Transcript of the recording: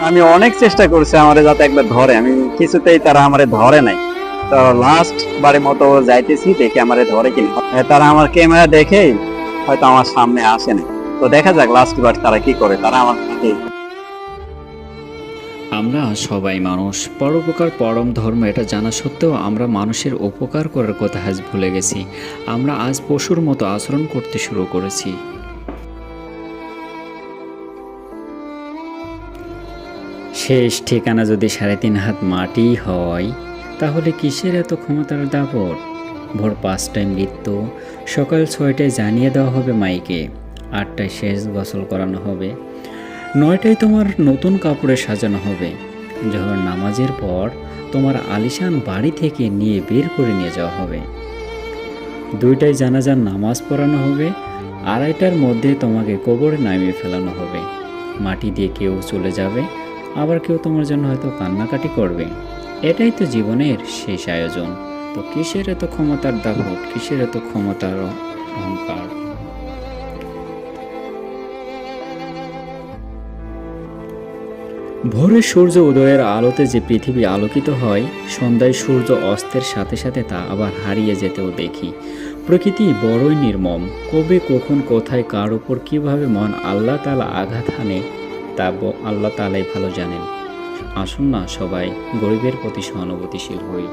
আমি অনেক চেষ্টা করছি আমারে যাতে একবার ধরে, আমি কিছুতেই তারা আমারে ধরে নাই। তো লাস্ট বারের মতো যাইতেছি, দেখে আমারে ধরে কিনা। তারা আমার ক্যামেরা দেখেই হয়তো আমার সামনে আসে না। তো দেখা যাক লাস্ট বার তারা কি করে, তারা আমার সাথে। আমরা সবাই মানুষ, পরোপকার পরম ধর্ম এটা জানা সত্ত্বেও আমরা মানুষের উপকার করার কথা আজ ভুলে গেছি। আমরা আজ পশুর মতো আচরণ করতে শুরু করেছি। শেষ ঠিকানা যদি 3.5 হাত মাটি হয়, তাহলে কিসের এত ক্ষমতার দাপট? ভোর 5টায় মৃত্যু, সকাল 6টায় জানিয়ে দেওয়া হবে মাইকে, 8টায় শেষ গোসল করানো হবে, 9টায় তোমার নতুন কাপড়ে সাজানো হবে, জোহর নামাজের পর তোমার আলিশান বাড়ি থেকে নিয়ে বের করে নিয়ে যাওয়া হবে, 2টায় জানাজার নামাজ পড়ানো হবে, 2:30টার মধ্যে তোমাকে কবরে নামিয়ে ফেলানো হবে। মাটি দিয়ে কেউ চলে যাবে, আবার কেউ তোমার জন্য হয়তো কান্নাকাটি করবে। এটাই তো জীবনের শেষ আয়োজন। তো কিসের এত ক্ষমতার দাপট, কিসের এত ক্ষমতার অহংকার? ভোরে সূর্য উদয়ের আলোতে যে পৃথিবী আলোকিত হয়, সন্ধ্যায় সূর্য অস্তের সাথে সাথে তা আবার হারিয়ে যেতেও দেখি। প্রকৃতি বড়ই নির্মম, কবে কখন কোথায় কার উপর কিভাবে মহান আল্লাহ তাআলা আঘাত হানে তা আল্লাহ তাআলাই ভালো জানেন। আসুন না সবাই গরিবের প্রতি সহানুভূতিশীল হই।